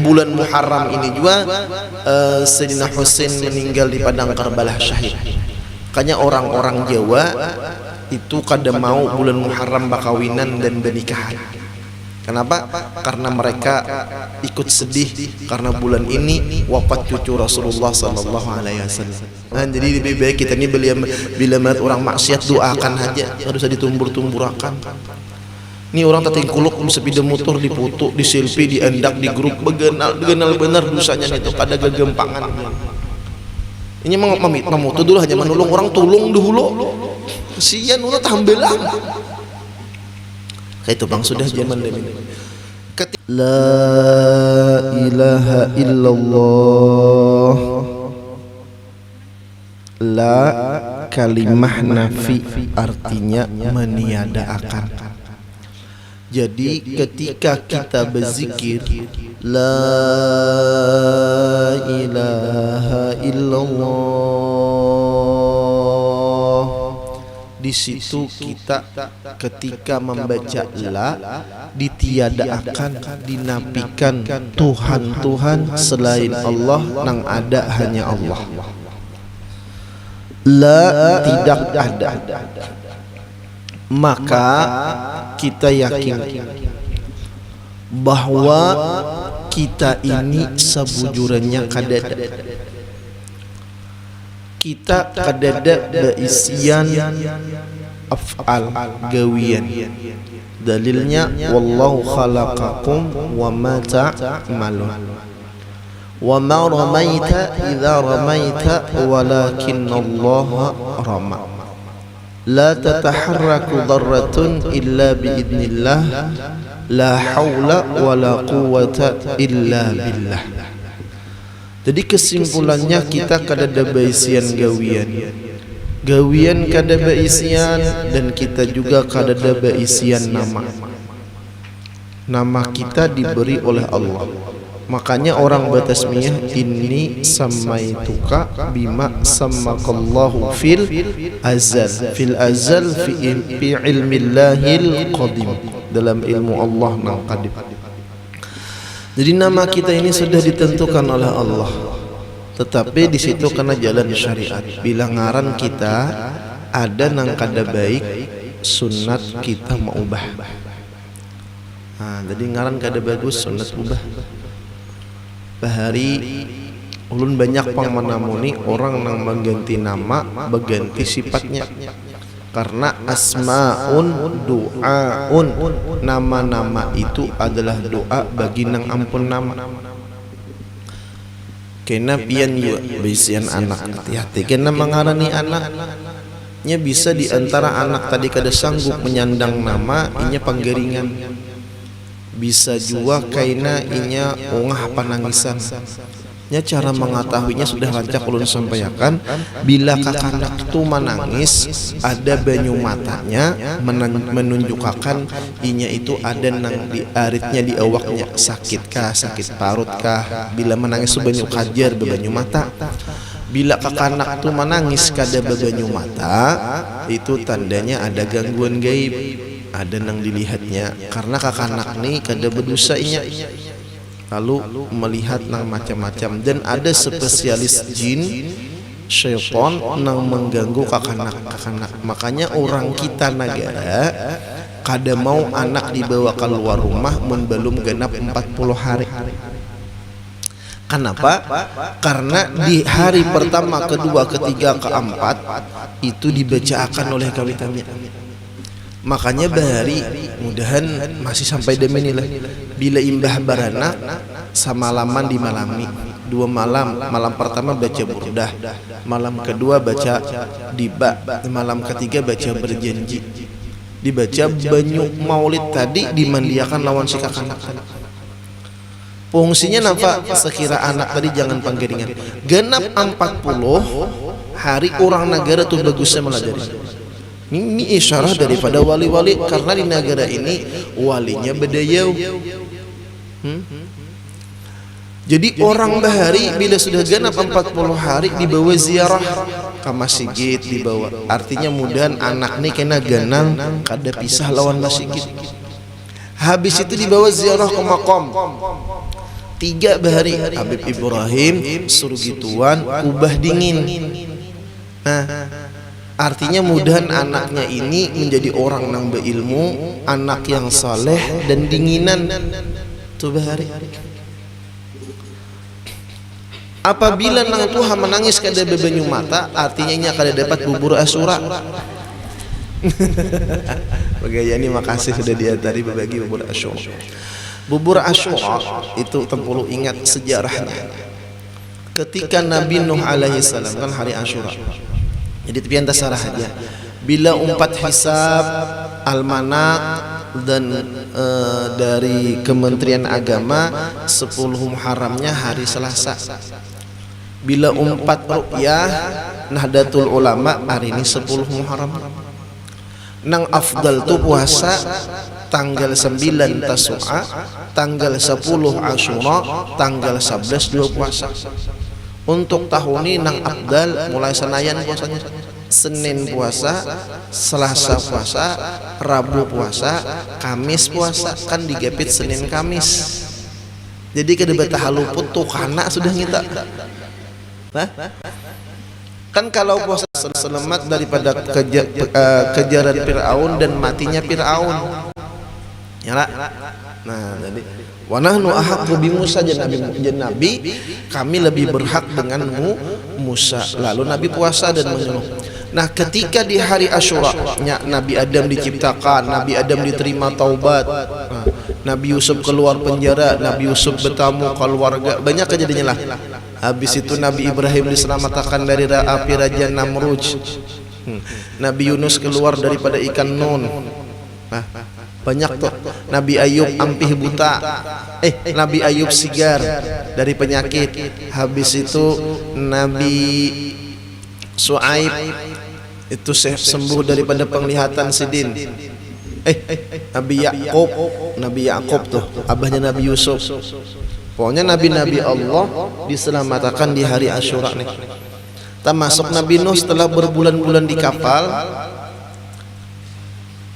bulan Muharram ini juga Sayyidina Husain meninggal di padang Karbala syahid. Makanya orang-orang Jawa itu kada mau bulan Muharram bakawinan dan bernikahan. Kenapa? Karena mereka ikut sedih karena bulan ini wafat cucu Rasulullah sallallahu alaihi wasallam. Nah, jadi lebih baik kita ini bila melihat orang maksiat doakan aja, enggak usah ditumbur-tumburakan. Ini orang tatingkuluk sepeda motor dipoto, di selfie, di endak, di grup begenal benar dosanya itu kada gegempangan. Ini memutu dulu hanya menolong orang tulung dulu. Kasihan ulah tambelang. Kayak itu bang sudah zaman demi. La ilaha illallah. La kalimah nafi artinya meniadakan. Jadi ketika kita berzikir la ilaha illallah, di situ kita ketika membaca la ditiadakan, dinafikan Tuhan selain Allah, nang ada hanya Allah. La tidak ada. Maka kita yakin bahwa kita ini sebujurnya kadada. Kita kadada beisian af'al gawian. Dalilnya wallahu khalaqakum wa ma ta'malun. Wa ma ramaita idza ramaita walakinallaha rama. La tataharraku dharratun illa biidnillah, la haula wa la quwwata illa billah. Jadi kesimpulannya kita kadada baisian gawian kada baisian, dan kita juga kadada baisian nama kita diberi oleh Allah. Makanya orang bertasmiyah inni samaituka bima samakallahu fil azal fi ilmillahil qadim, dalam ilmu Allah nang qadim. Jadi nama kita ini sudah ditentukan oleh Allah, tetapi di situ kena jalan syariat. Bila ngaran kita ada nang kada baik, sunat kita mau ubah. Nah, jadi ngaran kada bagus, sunat ubah. Bahari ulun banyak pang menamuni orang nang mengganti nama, berganti sifatnya. Karena asmaun du'aun, nama-nama itu adalah doa bagi nang ampun nama. Kena pian juga bisian anak, hati-hati kena mengarani anaknya. Bisa diantara anak tadi kada sanggup menyandang nama, inya panggeringan. Bisa juga kaina inya ungah panangisan. Nya cara mengetahuinya sudah lancak ulun sampaikan. Bila kakanak tu menangis, ada banyu matanya menunjukkan inya itu ada nang di aritnya, di awaknya, sakit kah, sakit parut kah. Bila menangis tu banyu kajar bebanyu mata. Bila kakanak tu menangis kada bebanyu mata, itu tandanya ada gangguan gaib, ada nang dilihatnya. Karena kakanak ni kada berdosa inya, lalu melihat nang macam-macam. Dan ada spesialis jin syaitan nang mengganggu kakanak. Makanya orang kita negara kada mau anak dibawa keluar rumah mun belum genap 40 hari. Kenapa? Karena di hari pertama, kedua, ketiga, keempat itu dibacakan oleh kawitannya. Makanya bahari mudahan masih sampai demi lah. Bila imbah baranak samalaman dimalami, 2 malam. Malam pertama baca burdah, malam kedua baca diba, malam ketiga baca berjanji. Dibaca banyu maulid tadi dimandiakan lawan si kakanak. Fungsinya nampak sekira anak tadi jangan panggeringan. Genap 40 hari orang negara tuh bagusnya melajari. Ini isyarat daripada wali-wali, karena di negara ini walinya bedayau. Jadi orang bahari bila sudah genap 40 hari dibawa ziarah ke masjid, dibawa. Artinya mudahan anak nih kena ganang kada pisah lawan masjid. Habis itu dibawa ziarah ke makom. 3 bahari Habib Ibrahim suruh gituan ubah dingin. Nah, artinya mudahan anaknya ini menjadi orang nang berilmu, anak yang saleh dan dinginan. Tuh bahari. Apabila nang Tuhan menangis kada bebanyu mata, artinya nya kada dapat bubur Asyura. Bagaya ini makasih sudah diantari berbagi bubur Asyura. Bubur Asyura itu tempulu ingat sejarahnya. Ketika Nabi Nuh alaihi salam kan hari Asyura. Jadi pian tasarah aja. Bila umpat hisab almanak dan dari Kementerian Agama 10 Muharramnya hari Selasa. Bila umpat ru'yah Nahdlatul Ulama hari ini 10 Muharram. Nang afdal tu puasa tanggal 9 Tasu'a, tanggal 10 Asyura, tanggal 11 dua puasa. Untuk tahun ini nang afdal mulai Senayan puasanya, Senin puasa, Selasa puasa, Rabu puasa, Kamis puasa, kan digapit Senin Kamis. Jadi kedebat haluput tuh karena sudah ngita. Hah? Kan kalau puasa selamat daripada kejaran Fir'aun dan matinya Fir'aun. Ya lah. Nah, jadi wa nahnu ahaqqu bi Musa Nabi, kami lebih berhak dengan Musa. Lalu Nabi puasa dan menyuruh. Nah, ketika di hari Asyura Nabi Adam diciptakan, Nabi Adam diterima taubat, Nabi Yusuf keluar penjara, Nabi Yusuf bertamu keluarga, banyak kejadiannya lah. Habis itu Nabi Ibrahim diselamatkan dari api Raja Namruj. Nabi Yunus keluar daripada ikan nun. Nah, banyak tuh. Nabi Ayub ampih buta. Nabi Ayub sigar dari penyakit. Habis itu Nabi Su'aib itu sembuh daripada penglihatan sidin. Nabi Yakub tuh abahnya Nabi Yusuf. Pokoknya nabi-nabi Allah diselamatkan di hari Asyura nih. Termasuk Nabi Nuh setelah berbulan-bulan di kapal,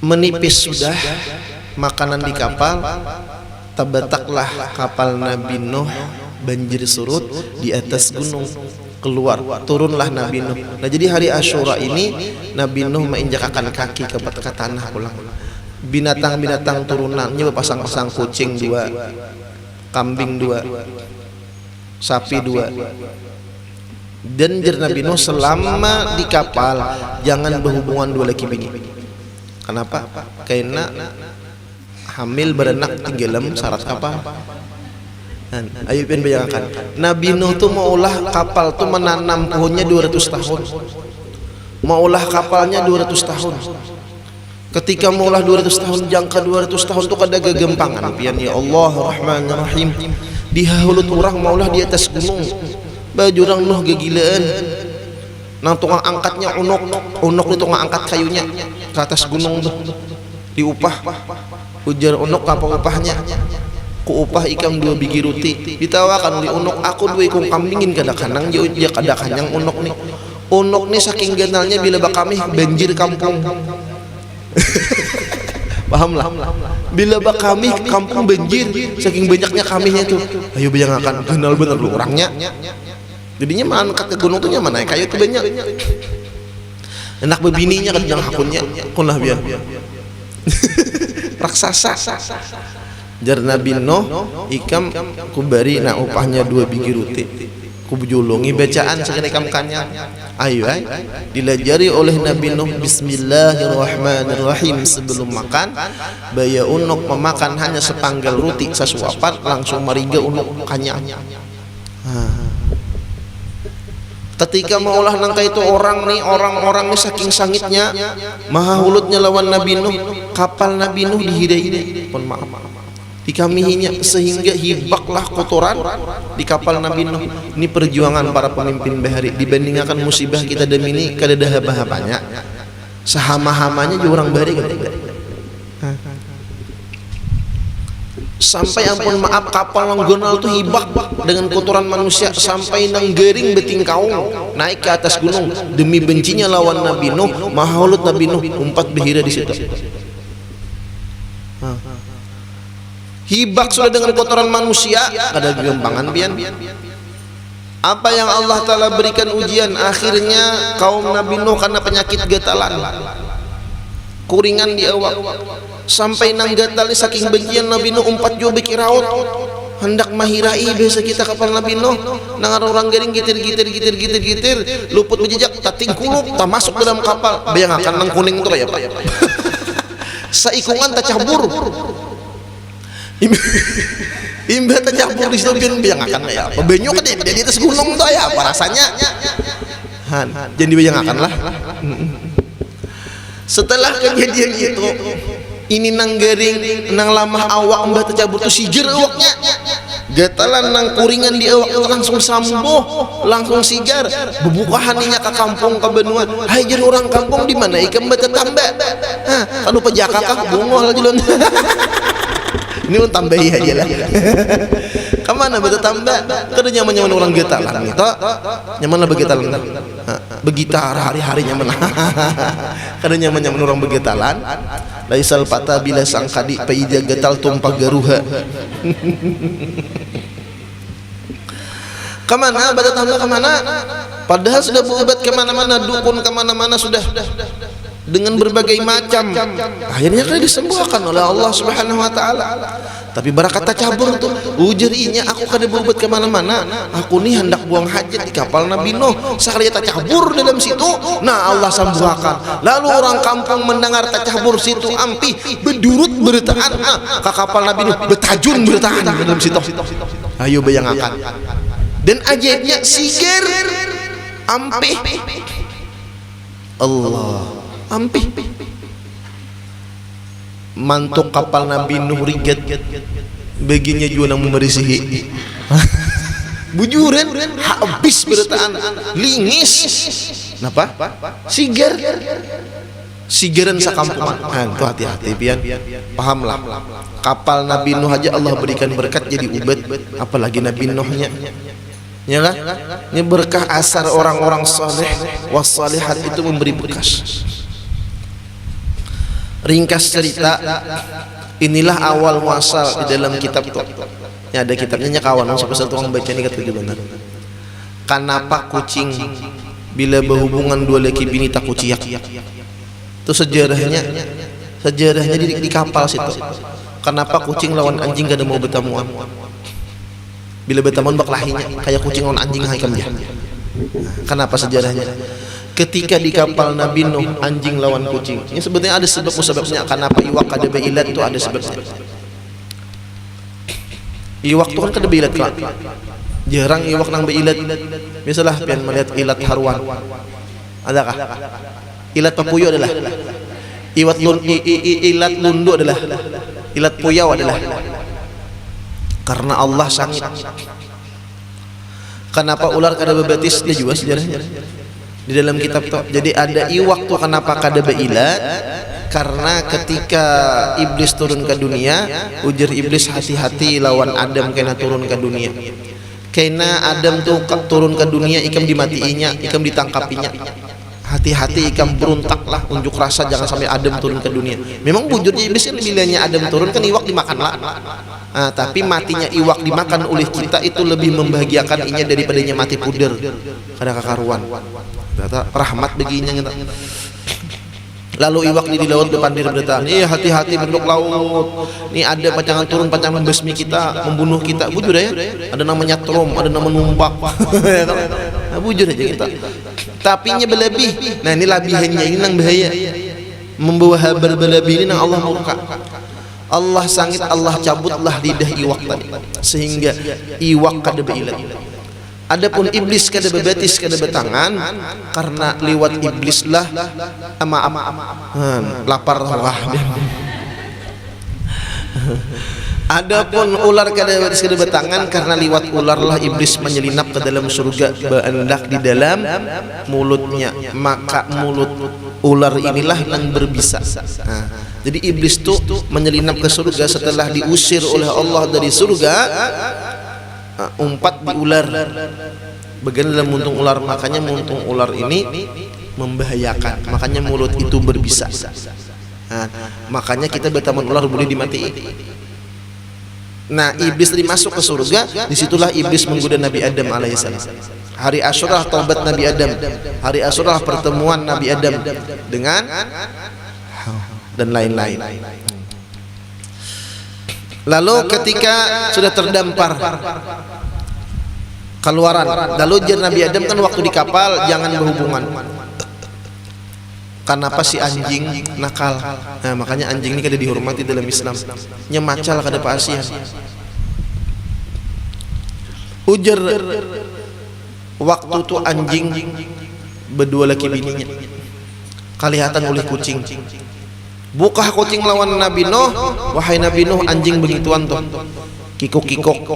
menipis sudah makanan di kapal, terbetaklah kapal Nabi Nuh banjir surut di atas gunung. Keluar, turunlah Nabi Nuh. Nah, jadi hari Asyura ini Nabi Nuh menginjakkan kaki ke tanah pulang. Binatang-binatang turunannya berpasang-pasang, kucing 2, kambing 2, sapi 2. Dan jer Nabi Nuh selama di kapal jangan berhubungan 2 laki bini. Kenapa? Karena hamil berenak tinggalam syarat kapal. Ayo pian bayangkan, Nabi Nuh tuh mau ulah kapal tuh menanam pohonnya 200 tahun, mau ulah kapalnya 200 tahun. Ketika mau ulah 200 tahun, jangka 200 tahun tuh kada gegempangan pian. Ya Allah Rahman Rahim, dihahulut orang mau ulah di atas gunung, baju orang Nuh gegilaan. Nang tukang angkatnya unuk itu tukang angkat kayunya ke atas gunung tuh diupah. Ujar unuk apa upahnya? Ku upah ikam 2 biji roti. Ditawakan oleh unuk, aku 2 ikung kambingin kada kanang ya kada kanyang unuk nih. Unuk nih saking ganalnya bila bakami banjir kampung. Paham lah. Bila bakami kampung banjir saking banyaknya kaminya itu. Ayo bayangkan kenal bener lu orangnya. Jadinya mana angkat ke gunung tuh mana kayu tuh banyak. Enak bebininya kadang hakunnya. Kun lah biar. Raksasa. Jar Nabi Nuh ikam kubari na upahnya 2 biji roti, kubujulungi bacaan sekali ikam kanyang. Ayo dilajari oleh Nabi Nuh Bismillahirrahmanirrahim sebelum makan. Baya unuk memakan hanya sepanggal roti sesuapan langsung mariga unuk kanyang. Ketika maulah nangka itu orang-orang nih saking sangitnya maha hulutnya lawan Nabi Nuh, kapal Nabi Nuh dihidai. Pun maaf dikamihinya sehingga hibaklah kotoran di kapal Nabi Nuh. Ini perjuangan para pemimpin bahari dibandingkan musibah kita demi ini kada dahab-dahabanya sahama-hamanya juga orang bahari kada. Sampai ampun maaf kapal langgonal tuh hibak dengan kotoran manusia sampai nang gering betingkaung naik ke atas gunung demi bencinya lawan Nabi Nuh. Mahalut Nabi Nuh umpat behira di situ. hibak sudah dengan kotoran manusia, kada gempangan pian. Apa yang Allah Ta'ala berikan ujian, akhirnya kaum Nabi Nuh karena penyakit gatalan, kuringan di awak, sampai nang gatal saking bencian Nabi Nuh umpat jo bekiraut, hendak mahirai biasa kita kapal Nabi Nuh, nang orang garing gitir, luput berjejak, tating kuluk, tak masuk dalam kapal, bayangkan nang kuning itu ya Pak, saikungan tak cabur, imba tercampur di situ biang akan ya pebenyo kan dia di atas gunung tuh ya apa rasanya jadi biang akan lah. Setelah kejadian itu ini nang garing nang lamah awak mbah tercabur tuh siger awaknya gatalan nang kuringan di awak itu langsung sambuh langsung sigar bebukahan ninya ke kampung ke benua hai jadi orang kampung di mana ikan mbah tetambah kalau pejaka kah bungol julun ini pun tambahi aja lah. Kemana betul tambah? Kada nyaman orang getalan itu, nyaman lah begetalan. Begitar hari-hari nyaman. Kada nyaman orang begetalan. Laisal patah bila sang kadi paija getal tumpah garuha. Kemana betul tambah kemana? Padahal sudah berobat kemana-mana, dukun kemana-mana sudah. Dengan berbagai macam, akhirnya kan disembuhkan oleh Allah Subhanahu Wa Taala. Tapi barakat cabur tuh, ujerinya aku kada berobat kemana-mana. Aku nih hendak buang hajat di kapal Nabi Nuh. Sekali cabur dalam situ, nah Allah sembuhkan. Lalu orang kampung mendengar cabur situ ampi berdurut bertahan ke kapal Nabi Nuh, betajun bertahan dalam situ. Ayo bayangkan. Dan ajaibnya siger ampi Allah. Ampi mantuk kapal Nabi Nuh riget baginya juga nang memerisihi bujuran habis bertahan lingis napa sigeran sakampungan tuh hati-hati pian pahamlah kapal Nabi Nuh aja Allah berikan berkat jadi ubat apalagi Nabi Nuhnya ya kan ini berkah asar orang-orang saleh wassalihat itu memberi bekas. Ringkas cerita, inilah awal muasal di dalam kitab tuh. Ya ada kitabnya kawan, siapa satu orang baca ini kata benar. Kenapa kucing bila berhubungan dua laki bini tak kuciak? Itu sejarahnya di kapal situ. Kenapa kucing lawan anjing kada mau bertemuan? Bila bertemuan baklahinya kayak kucing lawan anjing haikam dia. Kenapa sejarahnya? Ketika di kapal Nabi Nuh anjing lawan kucing, ini sebetulnya ada sebabnya. Kenapa iwak kada beilat itu ada sebabnya. Iwak itu kan kada beilat kan? Jarang iwak nang beilat. Misalnya pian melihat ilat haruan. Adakah? Ilat papuyo adalah. Ilat lundu adalah. Ilat puyau adalah. Karena Allah sangit. Kenapa ular kada bebetis dia juga sejarahnya. Di dalam kitab tuh. Jadi ada iwak tuh kenapa kada beilat? Karena ketika iblis turun ke dunia, ujar iblis hati-hati lawan Adam kena turun ke dunia. Karena Adam tuh turun ke dunia ikam dimatiinya, ikam ditangkapinya. Hati-hati ikam beruntaklah unjuk rasa jangan sampai Adam turun ke dunia. Memang bujurnya iblis kan bilanya Adam turun kan iwak dimakanlah. Nah, tapi matinya iwak dimakan oleh kita itu lebih membahagiakan inya daripadanya mati puder. Kada kakaruan. Ternyata rahmat baginya kita. Lalu iwak di laut depan diri bertahan. Hati-hati bentuk laut. Ini ada pacangan turun pacangan membesmi kita, membunuh kita. Bujur ya. Ada namanya trom, ada nama numpak. Nah, bujur aja kita. Tapinya berlebih. Nah, ini labihannya ini nang bahaya. Membawa habar berlebih ini nang Allah murka. Allah sangit, Allah cabutlah lidah iwak tadi sehingga iwak kada beilat. Adapun iblis kada bebetis kada betangan karena liwat iblis lah lapar wah. Adapun ular kada bebetis kada betangan karena liwat ular lah iblis menyelinap ke dalam surga berendak di dalam mulutnya, maka mulut ular inilah yang berbisa. Jadi iblis tuh menyelinap ke surga setelah diusir oleh Allah dari surga. Umpat di ular bagian dalam muntung ular, makanya muntung ular ini membahayakan, makanya mulut itu berbisa. Makanya kita berteman ular boleh dimatiin. Nah, iblis tadi masuk ke surga, disitulah iblis menggoda Nabi Adam alaihissalam. Hari Asyura taubat Nabi Adam, hari Asyura pertemuan Nabi Adam dengan dan lain-lain. Lalu ketika sudah terdampar keluaran, lalu jar Nabi Adam kan waktu di kapal jangan berhubungan. Kenapa si anjing nakal? Nah, makanya anjing ini kada dihormati dalam Islam. Nyemacal kada paasian. Ujar waktu tu anjing berdua laki bininya kelihatan oleh kucing. Buka kucing lawan Nabi Nuh, wahai Nabi Nuh, anjing begituan tuh. Kikuk-kikuk.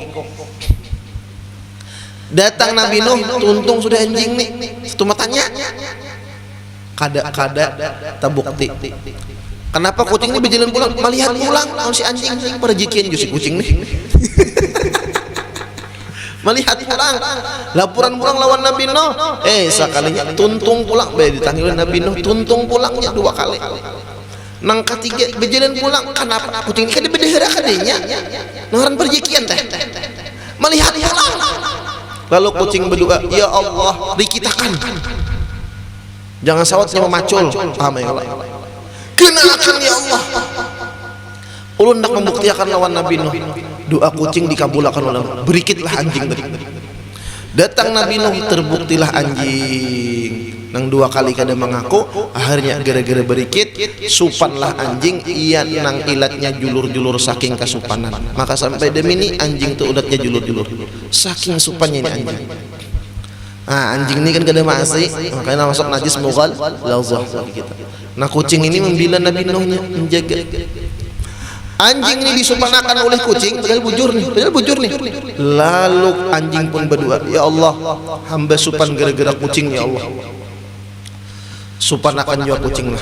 Datang Nabi Nuh, tuntung sudah anjing nih. Satu matanya. Kada terbukti. Kenapa kucing ini berjalan pulang? Melihat pulang si anjing perjikian si kucing nih. Melihat pulang, laporan pulang lawan Nabi Nuh. Sekalinya tuntung pulang, ditanggil Nabi Nuh, tuntung pulangnya 2 kali. Nang ketiga berjalan pulang, kenapa kucing ini kada berdehera kadenya? Nangaran perjikian teh. Melihat pulang. Lalu kucing berdoa, ya Allah, dikitakan. Jangan sawatnya memacul, paham ya Allah. Kenakan ya Allah. Ulun nak membuktikan lawan Nabi Nuh. Doa kucing dikabulkan oleh Allah. Berikitlah anjing tadi. Datang Nabi Nuh, terbuktilah anjing. Nang 2 kali kada mengaku, akhirnya gara-gara berikit, supanlah anjing. Iya nang ilatnya julur-julur saking kasupanan. Maka sampai demi ini anjing tu ulatnya julur-julur. Saking supannya ini anjing. Anjing ini kan kada maasi, makanya masuk najis mughal lazah bagi kita. Nah, kucing ini membela Nabi Nuh menjaga. Anjing ini disupanakan oleh kucing, padahal bujur nih. Lalu anjing pun berdoa, ya Allah, hamba supan gara-gara kucing ya Allah. Supanakan juga kucing lah.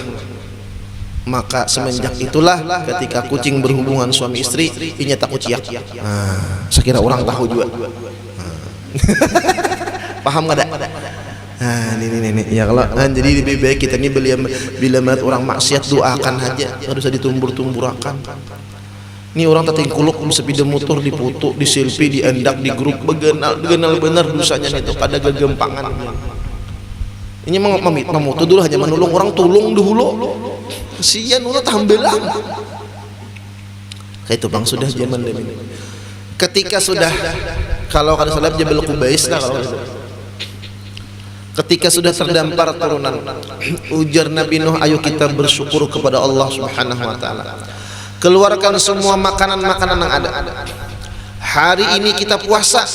Maka semenjak itulah ketika kucing berhubungan suami istri, inya takut ciak. Sekira orang tahu juga. Paham nggak ada? Nah, ini ya kalau jadi lebih baik kita ini bila melihat orang maksiat doakan aja, nggak usah ditumbur-tumburakan. Ini orang tatingkuluk sepeda motor diputuk, di selfie, diendak di grup, begenal benar dosanya itu pada gegempangan. Ini memutu dulu hanya menolong orang, tulung dulu. Kasihan orang tambelang. Kayak itu bang sudah zaman demi. Ketika sudah kalau kada salah Jabal Qubais lah kalau itu. Ketika sudah terdampar turunan, ujar Nabi Nuh, ayo kita bersyukur kepada Allah Subhanahu wa taala. Keluarkan semua makanan-makanan yang ada. Hari ini kita puasa.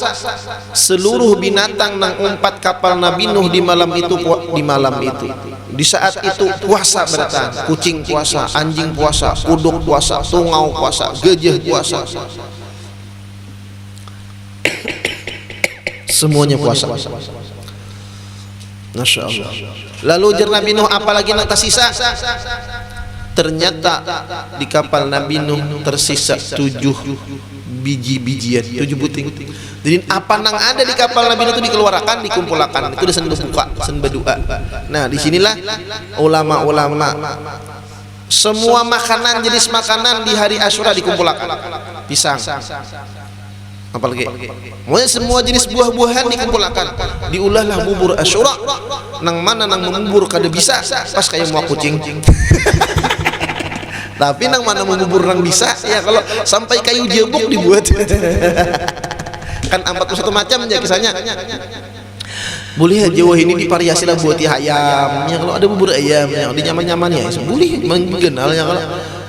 Seluruh binatang nang umpat kapal Nabi Nuh di malam itu. Di saat itu puasa berdatang. Kucing puasa, anjing puasa, kuduk puasa, tungau puasa, gajah puasa. Semuanya puasa. Masya Allah. Lalu ujar Nabi Nuh, apalagi yang tersisa? Ternyata di kapal Nabi Nuh tersisa 7 biji-bijian, 7 buting. Jadi apa nang ada di kapal Nabi Nuh itu dikeluarkan, dikumpulkan. Itu udah berbuka, berdoa. Nah, disinilah ulama-ulama semua makanan, jenis makanan di hari Asyura dikumpulkan. Pisang, apalagi pokoknya semua jenis buah-buahan dikumpulkan, diulahlah bubur Asyura. Nang mana nang membubur kada bisa pas kayak mau kucing. Tapi nang mana membubur nang bisa ya, kalau sampai kayu jebuk dibuat. Kan 41 macam aja kisahnya. Boleh Jawa ini divariasi lah buat ayam ya, kalau ada bubur ayam yang di nyaman-nyaman ya boleh mengenal ya kalau.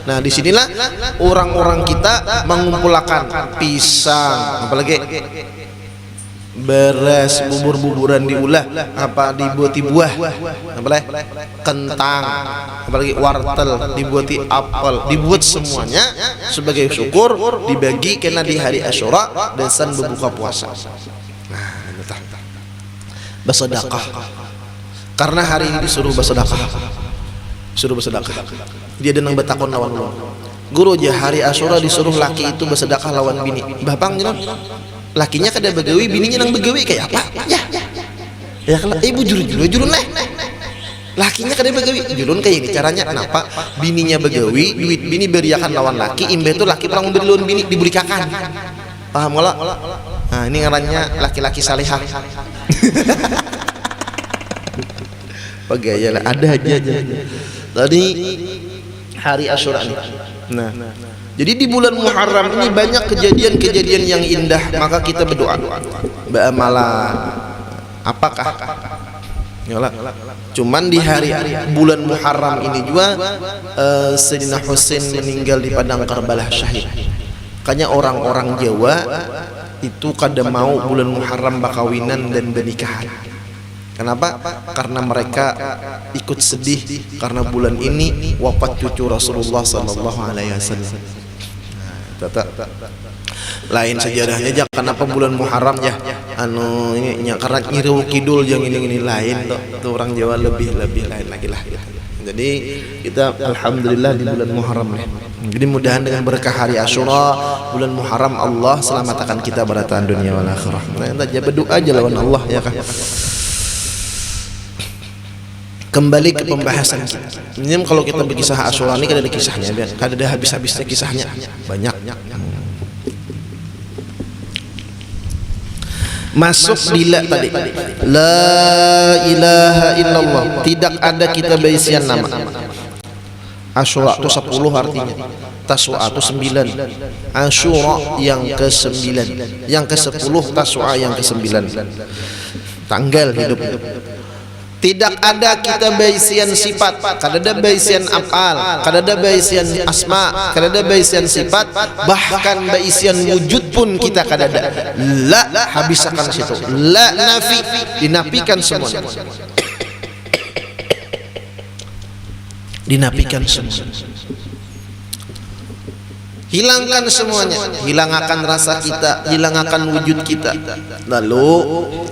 Nah, disinilah orang-orang kita mengumpulkan pisang, apalagi beras, bubur-buburan diulah, apa dibuati buah, apalagi kentang, apalagi wortel, dibuati apel, dibuat semuanya sebagai syukur, dibagi karena di hari Asyura dan san berbuka puasa. Nah, bersedekah. Karena hari ini disuruh bersedekah. Dia denang betakon lawan ulun. Guru aja hari Asyura disuruh laki itu bersedekah lawan bini. Bapang jenang. Lakinya kada begawi, bininya nang begawi kayak apa? Ya kalau ibu juru neh. lakinya kada begawi julun kayak ini caranya kenapa bininya begawi duit bini beriakan lawan laki imbe itu laki perang beri lawan bini diburikakan paham gak? Nah ini ngarannya laki-laki salihah pegaya lah ada aja tadi hari Asyura nih. Nah jadi di bulan Muharram ini banyak kejadian-kejadian yang indah, maka kita berdoa beramalan apakah yalah. Cuman di hari bulan Muharram ini juga Sayyidina Husain meninggal di padang Karbala syahid. Makanya orang-orang Jawa itu kada mau bulan Muharram bakawinan dan bernikahan. Kenapa? Karena mereka ikut sedih karena bulan ini wafat cucu Rasulullah sallallahu alaihi wasallam. Lain sejarahnya aja kenapa bulan Muharram ya ini karena ngiru kidul yang ini lain tuh orang Jawa lebih lain lagi lah gitu. Jadi kita alhamdulillah di bulan Muharram nih. Jadi mudahan dengan berkah hari Asyura bulan Muharram Allah selamatkan kita baratan dunia wal akhirah. Nah aja berdoa aja lawan Allah ya kan. Kembali ke pembahasan kita. Ini kalau kita berkisah Asyura ini kan ada kisahnya, kan ada habis-habisnya kisahnya banyak. Masuk bila tadi la ilaha illallah, tidak ada kita berisian nama. Asyura itu 10 artinya, Taswa itu 9, Asyura yang ke-9, yang ke-10 Taswa yang ke-9 tanggal hidup. Tidak ada kita baisian sifat, kada ada baisian afal, kada ada baisian asma, kada ada baisian sifat, bahkan baisian wujud pun kita kada ada. La habiskan situ. La nafi, dinafikan semua. Dinafikan semua. Hilangkan semuanya, hilangkan rasa kita, hilangkan wujud kita. Lalu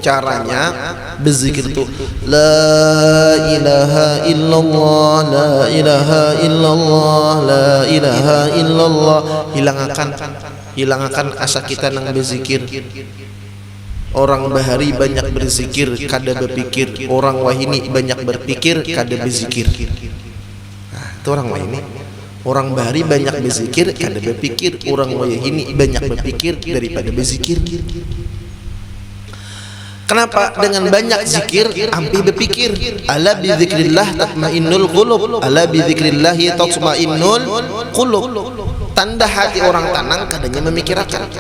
caranya berzikir itu la ilaha illallah, la ilaha illallah, la ilaha illallah. Hilangkan asa kita nang berzikir. Orang bahari banyak berzikir kada berpikir, orang wahini banyak berpikir kada berzikir. Nah, itu orang wahini. Orang bahari banyak berzikir kada berpikir, orang wayahini banyak berpikir daripada berzikir. Kenapa? Dengan banyak zikir ampi berpikir. Ala bi dzikrillah tatmainnul qulub, ala bi dzikrillah tatmainnul qulub. Tanda hati orang tenang kadanya memikirkan.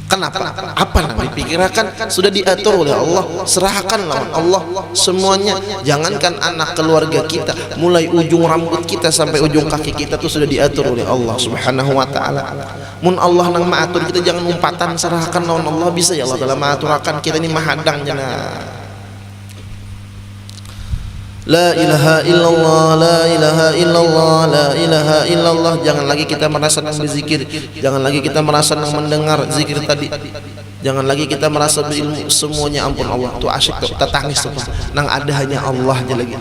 Kenapa? Apa yang dipikirkan sudah diatur oleh Allah. Serahkan lawan Allah semuanya. Jangankan anak keluarga kita, mulai ujung rambut kita sampai ujung kaki kita tuh sudah diatur oleh Allah Subhanahu wa taala. Mun Allah nang maatur kita jangan umpatan, serahkan lawan Allah bisa ya Allah dalam maaturakan kita ini mahadang jana. La ilaha illallah, la ilaha illallah, la ilaha illallah. Jangan lagi kita merasa nang berzikir, jangan lagi kita merasa nang mendengar zikir tadi, jangan lagi kita merasa berilmu, semuanya ampun Allah. Tuh asyik tuh, kita tangis tuh nang ada hanya Allah aja lagi.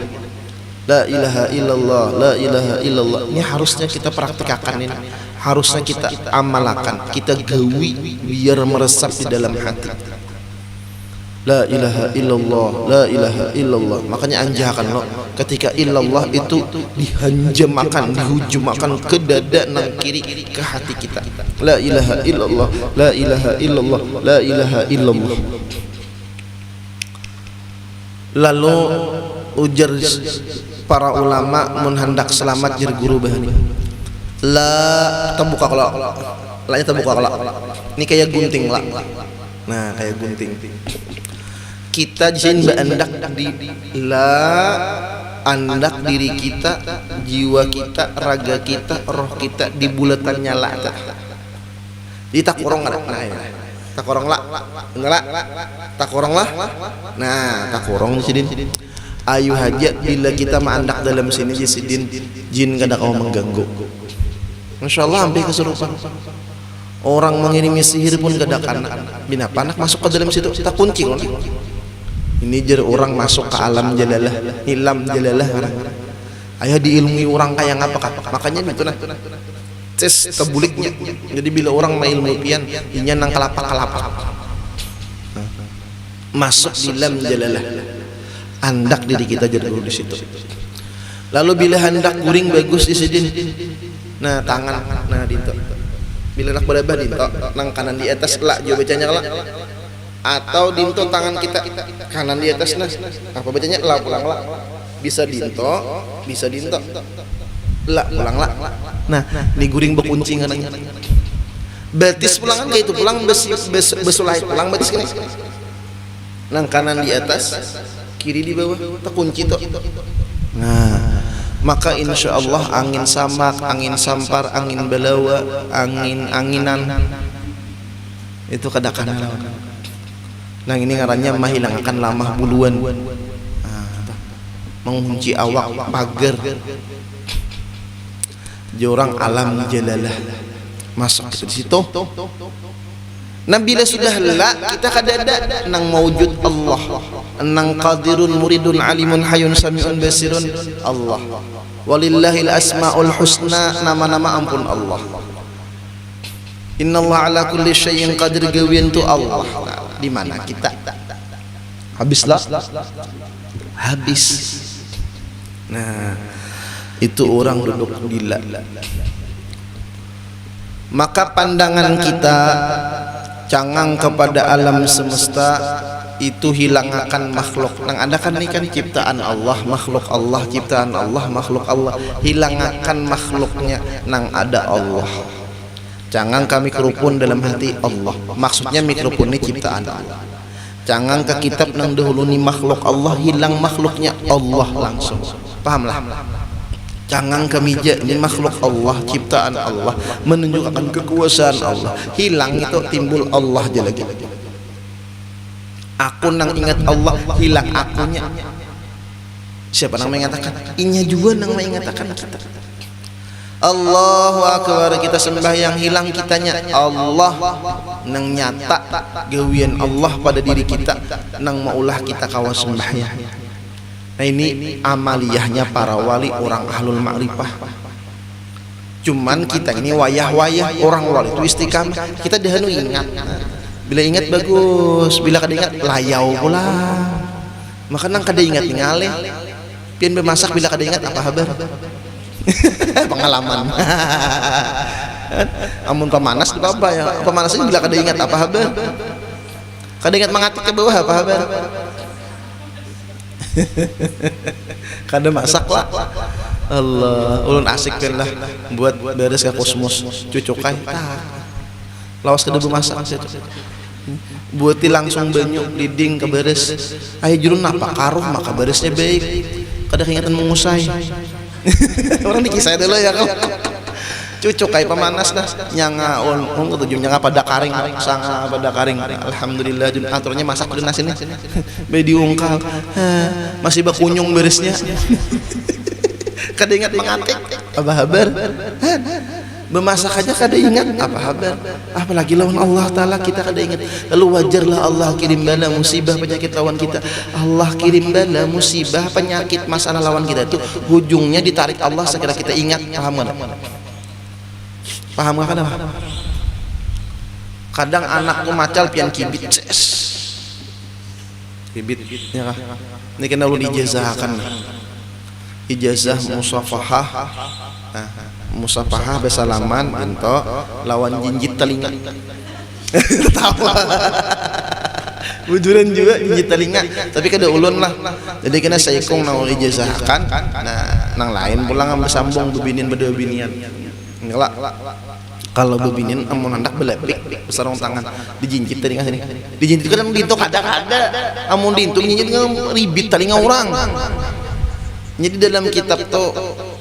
La ilaha illallah, la ilaha illallah. Ini harusnya kita praktikkan ini, harusnya kita amalkan, kita gawi biar meresap di dalam hati. La ilaha illallah, la ilaha illallah. Makanya anjakan lo ketika illallah itu dihanjamakan, dihujumakan ke dada nang kiri ke hati kita. La ilaha illallah, la ilaha illallah, la ilaha illallah. Lalu ujar para ulama mun hendak selamat jer guru bahani. La terbuka kalau la terbuka kalau. Ini kayak gunting la. Nah, kayak gunting. Kita jin beandak di la andak diri kita, jiwa kita, raga kita, roh kita di bulatan nyala. Di tak korong lah, tak korong lah, enggak tak korong lah. Nah, tak korong di sini. Ayu haja bila kita mengandak dalam sini sidin jin kada kau mengganggu. Masya Allah hampir kesurupan. Orang mengirimi sihir pun kada kana. Bina panak masuk ke dalam situ, kita kunci kan. Ini jar orang masuk ke alam jalalah, ilam jalalah. Ayah diilmui orang kayak apa? Makanya itu nah. Tes kebuliknya. Jadi bila orang mau ilmu pian, inya nang kelapa. Masuk di ilam jalalah. Andak diri kita jadi dulu di situ. Lalu bila hendak guring bagus di sidin. Nah, tangan nah dinto. Bila nak berabah dinto, nang kanan di atas lah, jo bacanya lah. Atau dinto tangan kita kanan di atas nah. Apa bacanya? Lah pulang lah. Bisa dinto, bisa dinto. Lah pulang lah. Nah, diguring bekunci ngananya. Betis pulangan kayak itu pulang besulai pulang betis gini. Nang kanan di atas, kiri di bawah, tak kunci tuh. Nah, maka insya Allah angin samak, angin sampar, angin belawa, anginan itu kadakan. Nah ini ngarannya mahilangkan lamah buluan, mengunci awak pagar, jorang alam jalalah masuk ke situ. Nah bila sudah la kita kadada nang maujud Allah, nang qadirun muridun alimun hayun samiun basirun Allah. Walillahil asmaul husna, nama-nama ampun Allah. Innallaha ala kulli syai'in qadir, gawian tu Allah. Di mana kita? Habislah. Habis. Nah, itu orang duduk di la. Maka pandangan kita cangang kepada alam semesta itu hilang akan makhluk. Nang ada kan ini kan ciptaan Allah, makhluk Allah, ciptaan Allah, makhluk Allah. Hilang akan makhluknya nang ada Allah. Cangang kami kerupun dalam hati Allah. Maksudnya mikrofon ini ciptaan Allah. Cangang ke kitab nang dahulu ni makhluk Allah, hilang makhluknya Allah langsung. Pahamlah? Cangang ke meja ini makhluk Allah, ciptaan Allah, menunjukkan kekuasaan Allah. Hilang itu timbul Allah aja lagi. Aku nang ingat Allah, hilang akunya. Siapa nang mengatakan? Inya juga nang mengatakan kita. Allahu Akbar, kita sembahyang hilang kitanya. Allah nang nyata gawian Allah pada diri kita, nang maulah kita kawas sembahyang. Nah ini amaliyahnya para wali, orang ahlul ma'rifah. Cuman kita ini wayah-wayah orang wali itu istiqamah. Kita dahulu ingat. Bila ingat bagus, bila kada ingat layau pula. Maka nang kada ingat tinggalin. Pian bemasak bila kada ingat apa kabar? Pengalaman. Amun pemanas apa ya? Pemanasnya bila kada ingat apa kabar? Kada ingat mengatik ke bawah apa kabar? Kada masak lah. Allah, ulun asik kan lah buat beres ke kosmos cucukai. Lawas kada bemasak buati langsung banyu diding ke beres. Ayo jurun apa karuh maka beresnya baik. Kada ingatan mengusai. Orang dikisah dulu ya kan. Cucuk kayak pemanas dah nyanga on tujuh nyanga pada karing sanga pada karing. Alhamdulillah aturnya masak dulu nasi nih be diungkal masih bakunyung beresnya. Kada ingat mengatik apa kabar bemasak aja kada ingat apa kabar, apalagi lawan Allah Ta'ala kita kada ingat. Lalu wajarlah Allah kirim bala musibah penyakit lawan kita. Allah kirim bala musibah penyakit masalah lawan kita itu ujungnya ditarik Allah sekira kita ingat. Paham kan? Paham gak kadang? Kadang anakku macal pian kibit kibit ya kah? Ini kena lu dijazahkan. Ijazah musafahah. Nah, musafahah besalaman ento lawan jinjit telinga. Tahu. Bujuran juga jinjit telinga, tapi kada ulun lah. Jadi kena saikong nang ijazahkan. Nah, nang lain pulang bersambung bebinian beda binian. Enggak kalau bebinin amun anak belepik besarong tangan dijinjit telinga sini dijinjit kan dinto kada-kada amun dinto nyinjit ribit telinga orang. Jadi dalam kitab tuh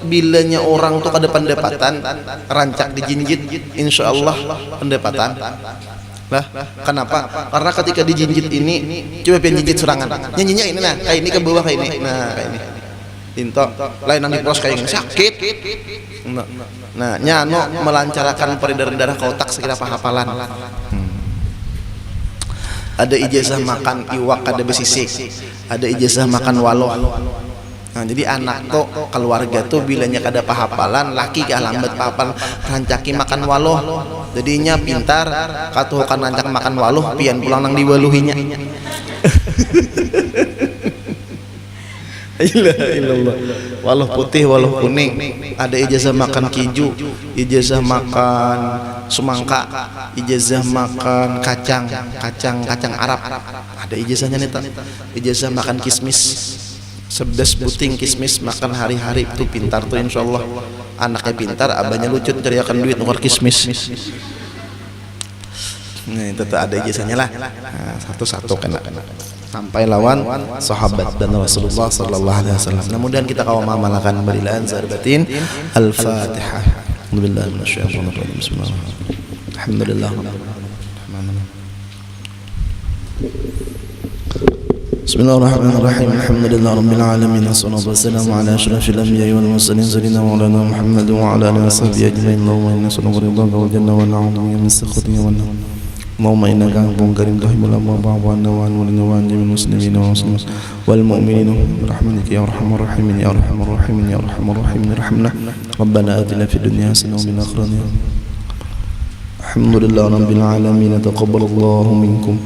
bilanya orang tuh kada pendapatan rancak dijinjit insyaallah pendapatan lah. Kenapa? Karena ketika dijinjit ini coba pian jinjit serangan nyanyinya ini nah kayak ini ke bawah kayak ini nah kayak ini dinto lain nang dipros kayak ini sakit. Nah, nyano melancarkan peredaran darah ke otak sekira hafalan. Ada ijazah makan iwak kada besisik, ada ijazah makan waloh. Nah, jadi anak tuh keluarga tuh bilanya kada pahapalan, laki ke lambat pahapal rancaki makan waloh. Jadinya pintar, katuhukan rancak makan waloh, pian pulang nang diwaluhinya. ilaha illallah. Walau putih walau kuning. Ada ijazah makan keju, ijazah makan semangka, ijazah makan kacang Arab. Ada ijazahnya nih tak? Ijazah makan kismis. 11 buting kismis makan hari-hari, itu pintar tuh insyaallah. Anaknya pintar, abahnya lucu cariakan duit nukar kismis. Nah itu tuh ada ijazahnya lah. Nah, satu-satu kena sampai lawan sahabat dan Rasulullah sallallahu alaihi wasallam. Mudah-mudahan kita kaum amalkan barilan zarbatin. Al-Fatihah. Alhamdulillah minasyaitonir rajim. Bismillahirrahmanirrahim. Alhamdulillah. Bismillahirrahmanirrahim. Alhamdulillah rabbil alamin. Wassalatu wassalamu ala asyrafil anbiya'i wal mursalin sayyidina maulana Muhammad wa ala alihi washabbihi ajmain. Allahumma inna nas'aluka ridhaka wal jannata wa na'udzu bika min sakhatika wan nar. Allahumma innaka afuwwun karim tuhibbul afwa fa'fu 'anna wa 'an jami'il muslimina wal muslimat wal mu'minina birahmatika ya arhamar rahimin ya arhamar rahimin ya arhamar rahimin irhamna rabbana atina fid dunya hasanah wa fil akhirati hasanah. Alhamdulillah rabbil alamin. Taqabbalallahu minkum